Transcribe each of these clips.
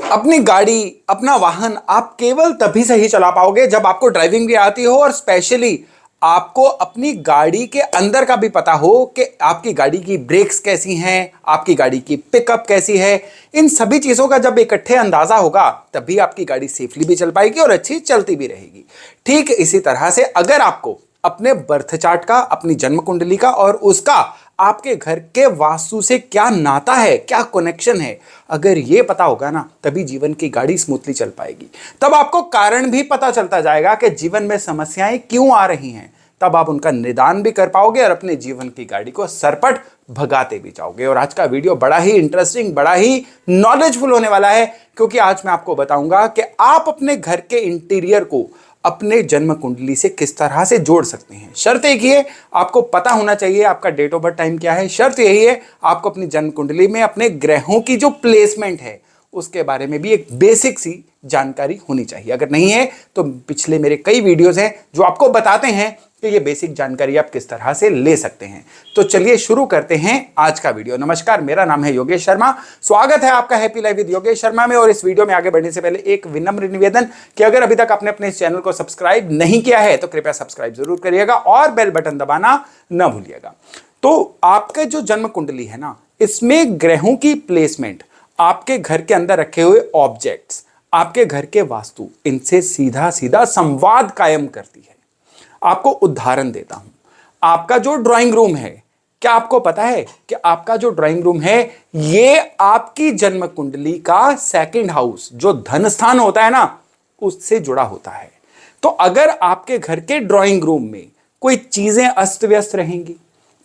अपनी गाड़ी, अपना वाहन आप केवल तभी सही चला पाओगे जब आपको ड्राइविंग भी आती हो और स्पेशली आपको अपनी गाड़ी के अंदर का भी पता हो कि आपकी गाड़ी की ब्रेक्स कैसी हैं, आपकी गाड़ी की पिकअप कैसी है। इन सभी चीजों का जब इकट्ठे अंदाजा होगा तभी आपकी गाड़ी सेफली भी चल पाएगी और अच्छी चलती भी रहेगी। ठीक इसी तरह से अगर आपको अपने बर्थ चार्ट का, अपनी जन्म कुंडली का और उसका आपके घर के वास्तु से क्या नाता है, क्या कनेक्शन है, अगर यह पता होगा ना, तभी जीवन की गाड़ी स्मूथली चल पाएगी। तब आपको कारण भी पता चलता जाएगा कि जीवन में समस्याएं क्यों आ रही हैं। तब आप उनका निदान भी कर पाओगे और अपने जीवन की गाड़ी को सरपट भगाते भी जाओगे। और आज का वीडियो बड़ा ही इंटरेस्टिंग, बड़ा ही नॉलेजफुल होने वाला है, क्योंकि आज मैं आपको बताऊंगा कि आप अपने घर के इंटीरियर को अपने जन्म कुंडली से किस तरह से जोड़ सकते हैं। शर्त एक ही है, आपको पता होना चाहिए आपका डेट ऑफ बर्थ टाइम क्या है। शर्त यही है, आपको अपनी जन्म कुंडली में अपने ग्रहों की जो प्लेसमेंट है उसके बारे में भी एक बेसिक सी जानकारी होनी चाहिए। अगर नहीं है तो पिछले मेरे कई वीडियोस हैं जो आपको बताते हैं कि ये बेसिक जानकारी आप किस तरह से ले सकते हैं। तो चलिए शुरू करते हैं आज का वीडियो। नमस्कार, मेरा नाम है योगेश शर्मा। स्वागत है आपका happy life with Yogesh Sharma में। और इस वीडियो में आगे बढ़ने से पहले एक विनम्र निवेदन कि अगर अभी तक आपने अपने इस चैनल को सब्सक्राइब नहीं किया है तो कृपया सब्सक्राइब जरूर करिएगा और बेल बटन दबाना न भूलिएगा। तो आपका जो जन्म कुंडली है ना, इसमें ग्रहों की प्लेसमेंट, आपके घर के अंदर रखे हुए ऑब्जेक्ट्स, आपके घर के वास्तु, इनसे सीधा सीधा संवाद कायम करती है। आपको उदाहरण देता हूं, आपका जो ड्राइंग रूम है, क्या आपको पता है कि आपका जो ड्राइंग रूम है ये आपकी जन्म कुंडली का सेकंड हाउस, जो धन स्थान होता है ना, उससे जुड़ा होता है। तो अगर आपके घर के ड्राइंग रूम में कोई चीजें अस्त व्यस्त रहेंगी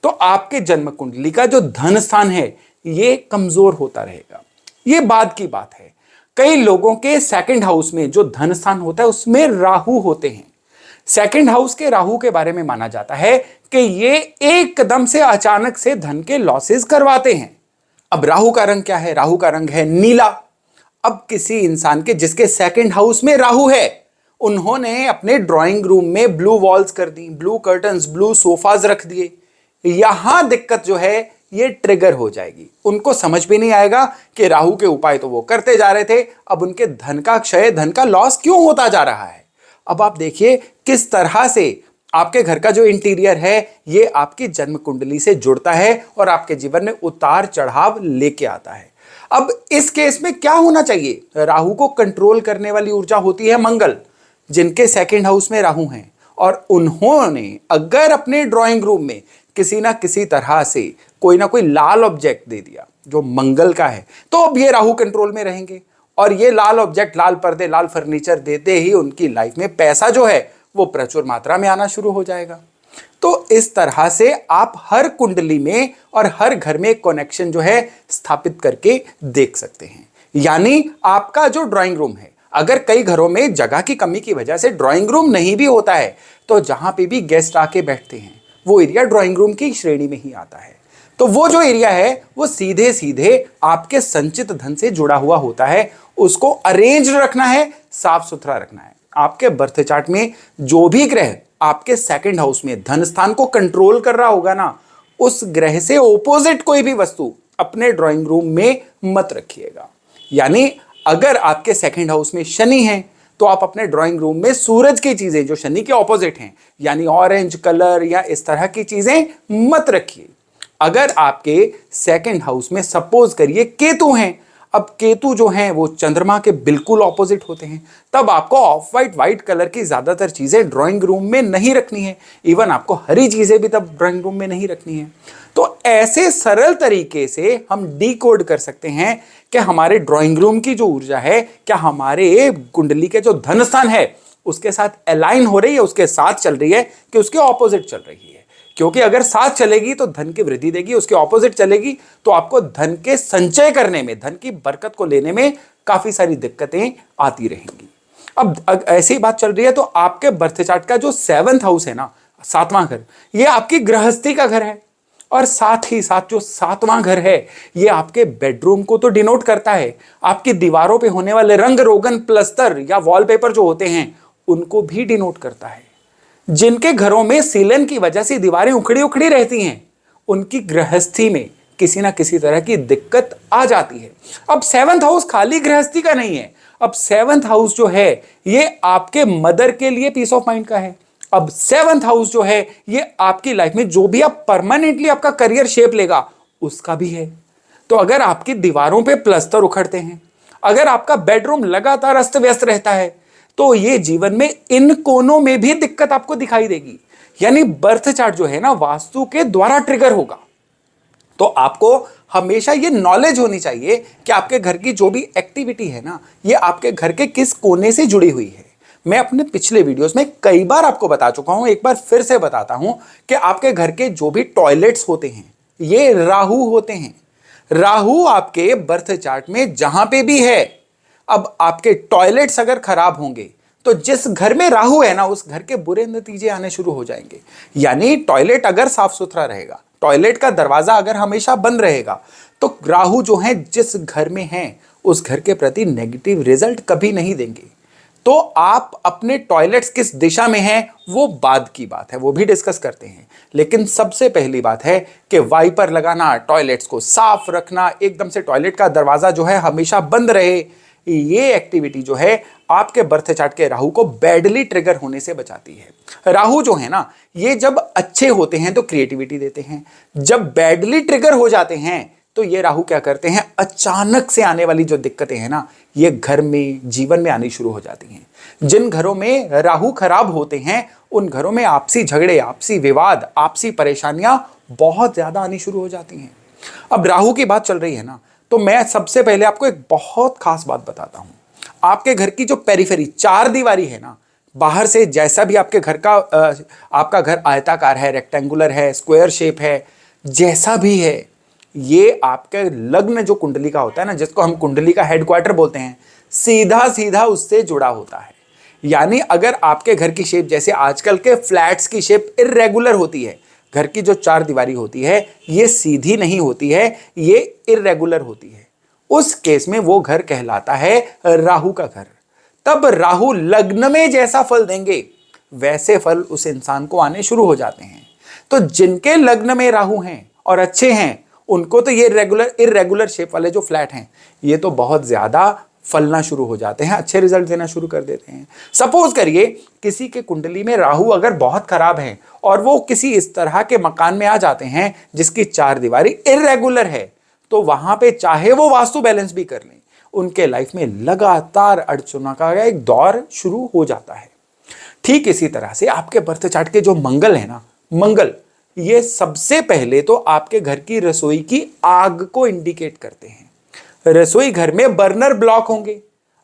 तो आपके जन्म कुंडली का जो धन स्थान है ये कमजोर होता रहेगा। ये बात की बात है। कई लोगों के सेकंड हाउस में जो धन स्थान होता है उसमें राहु होते हैं। सेकंड हाउस के राहु के बारे में माना जाता है कि ये एकदम से अचानक से धन के लॉसेस करवाते हैं। अब राहु का रंग क्या है? राहु का रंग है नीला। अब किसी इंसान के जिसके सेकंड हाउस में राहु है, उन्होंने अपने ड्राइंग रूम में ब्लू वॉल्स कर दी, ब्लू कर्टन्स, ब्लू सोफाज रख दिए। यहां दिक्कत जो है ये ट्रिगर हो जाएगी। उनको समझ भी नहीं आएगा कि राहु के उपाय तो वो करते जा रहे थे, अब उनके धन का क्षय, धन का लॉस क्यों होता जा रहा है। अब आप देखिए किस तरह से आपके घर का जो इंटीरियर है ये आपकी जन्म कुंडली से जुड़ता है और आपके जीवन में उतार चढ़ाव लेके आता है। अब इस केस में क्या होना चाहिए? राहु को कंट्रोल करने वाली ऊर्जा होती है मंगल, जिनके सेकंड हाउस में राहु हैं, और उन्होंने अगर अपने ड्राइंग रूम में किसी ना किसी तरह से कोई ना कोई लाल ऑब्जेक्ट दे दिया जो मंगल का है, तो अब ये राहु कंट्रोल में रहेंगे। और ये लाल ऑब्जेक्ट, लाल पर्दे, लाल फर्नीचर देते ही उनकी लाइफ में पैसा जो है वो प्रचुर मात्रा में आना शुरू हो जाएगा। तो इस तरह से आप हर कुंडली में और हर घर में कनेक्शन जो है स्थापित करके देख सकते हैं। यानी आपका जो ड्राइंग रूम है, अगर कई घरों में जगह की कमी की वजह से ड्राइंग रूम नहीं भी होता है, तो जहां पे भी गेस्ट आके बैठते हैं वो एरिया ड्राइंग रूम की श्रेणी में ही आता है। तो वो जो एरिया है वो सीधे सीधे आपके संचित धन से जुड़ा हुआ होता है। उसको अरेंज रखना है, साफ सुथरा रखना है। आपके बर्थ चार्ट में जो भी ग्रह आपके सेकंड हाउस में धन स्थान को कंट्रोल कर रहा होगा ना, उस ग्रह से ऑपोजिट कोई भी वस्तु अपने ड्राइंग रूम में मत रखिएगा। यानी अगर आपके सेकंड हाउस में शनि है तो आप अपने ड्राइंग रूम में सूरज की चीजें जो शनि के ऑपोजिट हैं, यानी ऑरेंज कलर या इस तरह की चीजें मत रखिए। अगर आपके सेकंड हाउस में सपोज करिए केतु हैं, अब केतु जो हैं वो चंद्रमा के बिल्कुल ऑपोजिट होते हैं, तब आपको ऑफ वाइट कलर की ज्यादातर चीजें ड्राइंग रूम में नहीं रखनी है। इवन आपको हरी चीजें भी तब ड्राइंग रूम में नहीं रखनी है। तो ऐसे सरल तरीके से हम डिकोड कर सकते हैं कि हमारे ड्राइंग रूम की जो ऊर्जा है क्या हमारे कुंडली के जो धन स्थान है उसके साथ अलाइन हो रही है, उसके साथ चल रही है कि उसके ऑपोजिट चल रही है। क्योंकि अगर साथ चलेगी तो धन की वृद्धि देगी, उसके ऑपोजिट चलेगी तो आपको धन के संचय करने में, धन की बरकत को लेने में काफी सारी दिक्कतें आती रहेंगी। अब ऐसी बात चल रही है तो आपके बर्थ चार्ट का जो 7th हाउस है ना, 7वां घर, ये आपकी गृहस्थी का घर है। और साथ ही साथ जो 7वां घर है ये आपके बेडरूम को तो डिनोट करता है, आपकी दीवारों पे होने वाले रंग रोगन, प्लस्तर या वॉलपेपर जो होते हैं उनको भी डिनोट करता है। जिनके घरों में सीलन की वजह से दीवारें उखड़ी उखड़ी रहती हैं, उनकी गृहस्थी में किसी ना किसी तरह की दिक्कत आ जाती है। अब 7th हाउस खाली गृहस्थी का नहीं है, अब 7th हाउस जो है ये आपके मदर के लिए पीस ऑफ माइंड का है। अब 7th हाउस जो है ये आपकी लाइफ में जो भी आप परमानेंटली आपका करियर शेप लेगा उसका भी है। तो अगर आपकी दीवारों पे प्लस्तर उखड़ते हैं, अगर आपका बेडरूम लगातार अस्त व्यस्त रहता है, तो ये जीवन में इन कोनों में भी दिक्कत आपको दिखाई देगी। यानी बर्थ चार्ट जो है ना वास्तु के द्वारा ट्रिगर होगा। तो आपको हमेशा ये नॉलेज होनी चाहिए कि आपके घर की जो भी एक्टिविटी है ना ये आपके घर के किस कोने से जुड़ी हुई है। मैं अपने पिछले वीडियोस में कई बार आपको बता चुका हूं, एक बार फिर से बताता हूं कि आपके घर के जो भी टॉयलेट्स होते हैं ये राहु होते हैं। राहु आपके बर्थ चार्ट में जहां पे भी है, अब आपके टॉयलेट्स अगर खराब होंगे तो जिस घर में राहु है ना उस घर के बुरे नतीजे आने शुरू हो जाएंगे। यानी टॉयलेट अगर साफ सुथरा रहेगा, टॉयलेट का दरवाजा अगर हमेशा बंद रहेगा, तो राहु जो है जिस घर में है उस घर के प्रति नेगेटिव रिजल्ट कभी नहीं देंगे। तो आप अपने टॉयलेट्स किस दिशा में हैं वो बाद की बात है, वो भी डिस्कस करते हैं। लेकिन सबसे पहली बात है कि वाइपर लगाना, टॉयलेट्स को साफ रखना, एकदम से टॉयलेट का दरवाजा जो है हमेशा बंद रहे, ये एक्टिविटी जो है आपके बर्थ चार्ट के राहु को बैडली ट्रिगर होने से बचाती है। राहु जो है ना ये जब अच्छे होते हैं तो क्रिएटिविटी देते हैं, जब बैडली ट्रिगर हो जाते हैं तो ये राहु क्या करते हैं, अचानक से आने वाली जो दिक्कतें हैं ना ये घर में जीवन में आनी शुरू हो जाती हैं। जिन घरों में राहु खराब होते हैं उन घरों में आपसी झगड़े, आपसी विवाद, आपसी परेशानियां बहुत ज्यादा आनी शुरू हो जाती हैं। अब राहु की बात चल रही है ना, तो मैं सबसे पहले आपको एक बहुत खास बात बताता हूं। आपके घर की जो पेरिफेरी चार दीवारी है ना, बाहर से जैसा भी आपके घर का आपका घर आयताकार है, रेक्टेंगुलर है, स्क्वायर शेप है, जैसा भी है, ये आपके लग्न जो कुंडली का होता है ना, जिसको हम कुंडली का हेडक्वार्टर बोलते हैं, सीधा सीधा उससे जुड़ा होता है। यानी अगर आपके घर की शेप जैसे आजकल के फ्लैट्स की शेप इर्रेगुलर होती है, घर की जो चार दीवारी होती है ये सीधी नहीं होती है, ये इर्रेगुलर होती है, उस केस में वो घर कहलाता है राहु का घर। तब राहु लग्न में जैसा फल देंगे वैसे फल उस इंसान को आने शुरू हो जाते हैं। तो जिनके लग्न में राहु हैं और अच्छे हैं उनको तो ये इर्रेगुलर शेप वाले जो फ्लैट हैं ये तो बहुत ज्यादा फलना शुरू हो जाते हैं, अच्छे रिजल्ट देना शुरू कर देते हैं। सपोज करिए किसी के कुंडली में राहु अगर बहुत खराब है और वो किसी इस तरह के मकान में आ जाते हैं जिसकी चार दीवारी इर्रेगुलर है, तो वहां पे चाहे वो वास्तु बैलेंस भी कर लें, उनके लाइफ में लगातार अड़चनों का एक दौर शुरू हो जाता है। ठीक इसी तरह से आपके बर्थ चार्ट के जो मंगल है ना, मंगल ये सबसे पहले तो आपके घर की रसोई की आग को इंडिकेट करते हैं। रसोई घर में बर्नर ब्लॉक होंगे,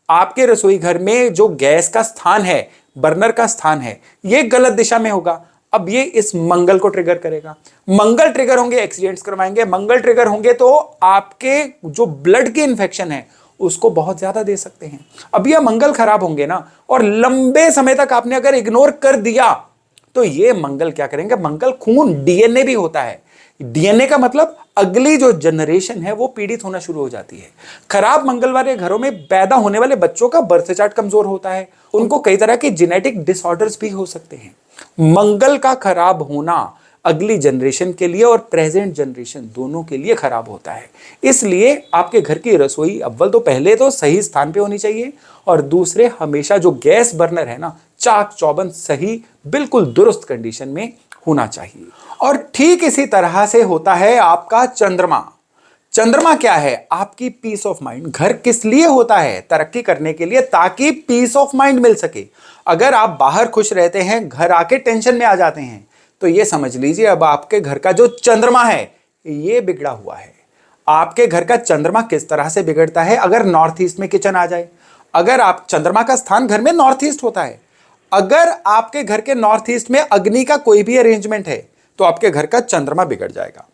आपके रसोई घर में जो गैस का स्थान है, बर्नर का स्थान है, ये गलत दिशा में होगा। अब ये इस मंगल को ट्रिगर करेगा। मंगल ट्रिगर होंगे एक्सीडेंट्स करवाएंगे, मंगल ट्रिगर होंगे तो आपके जो ब्लड के इन्फेक्शन है उसको बहुत ज्यादा दे सकते हैं। अब ये मंगल खराब होंगे ना और लंबे समय तक आपने अगर इग्नोर कर दिया तो ये मंगल क्या करेंगे, मंगल खून डीएनए भी होता है, डीएनए का मतलब अगली जो जनरेशन है वो पीड़ित होना शुरू हो जाती है। खराब मंगल वाले घरों में पैदा होने वाले बच्चों का बर्थ चार्ट कमजोर होता है, उनको कई तरह के जेनेटिक डिसऑर्डर्स भी हो सकते हैं। मंगल का खराब होना अगली जनरेशन के लिए और प्रेजेंट जनरेशन दोनों के लिए खराब होता है। इसलिए आपके घर की रसोई अव्वल तो पहले तो सही स्थान पे होनी चाहिए और दूसरे हमेशा जो गैस बर्नर है ना चाक चौबंद सही बिल्कुल दुरुस्त कंडीशन में होना चाहिए। और ठीक इसी तरह से होता है आपका चंद्रमा। चंद्रमा क्या है, आपकी पीस ऑफ माइंड। घर किस लिए होता है, तरक्की करने के लिए, ताकि पीस ऑफ माइंड मिल सके। अगर आप बाहर खुश रहते हैं, घर आके टेंशन में आ जाते हैं, तो ये समझ लीजिए अब आपके घर का जो चंद्रमा है ये बिगड़ा हुआ है। आपके घर का चंद्रमा किस तरह से बिगड़ता है, अगर नॉर्थ ईस्ट में किचन आ जाए, अगर आप चंद्रमा का स्थान घर में नॉर्थ ईस्ट होता है, अगर आपके घर के नॉर्थ ईस्ट में अग्नि का कोई भी अरेंजमेंट है तो आपके घर का चंद्रमा बिगड़ जाएगा।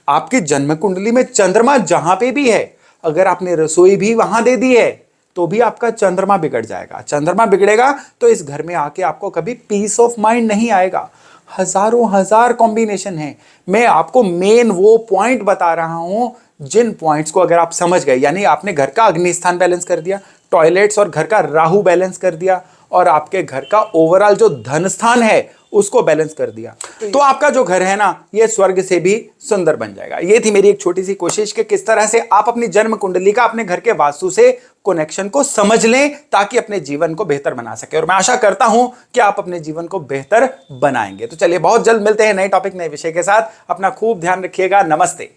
आपकी जन्म कुंडली में चंद्रमा जहां पे भी है, अगर आपने रसोई भी वहां दे दी है तो भी आपका चंद्रमा बिगड़ जाएगा। चंद्रमा बिगड़ेगा तो इस घर में आके आपको कभी पीस ऑफ माइंड नहीं आएगा। हजारों हजार कॉम्बिनेशन है, मैं आपको मेन वो पॉइंट बता रहा हूं जिन पॉइंट्स को अगर आप समझ गए, यानी आपने घर का अग्नि स्थान बैलेंस कर दिया, टॉयलेट्स और घर का राहु बैलेंस कर दिया और आपके घर का ओवरऑल जो धन स्थान है उसको बैलेंस कर दिया, तो आपका जो घर है ना, ये स्वर्ग से भी सुंदर बन जाएगा। ये थी मेरी एक छोटी सी कोशिश कि किस तरह से आप अपनी जन्म कुंडली का अपने घर के वास्तु से कनेक्शन को समझ लें ताकि अपने जीवन को बेहतर बना सके। और मैं आशा करता हूं कि आप अपने जीवन को बेहतर बनाएंगे। तो चलिए, बहुत जल्द मिलते हैं नए टॉपिक, नए विषय के साथ। अपना खूब ध्यान रखिएगा। नमस्ते।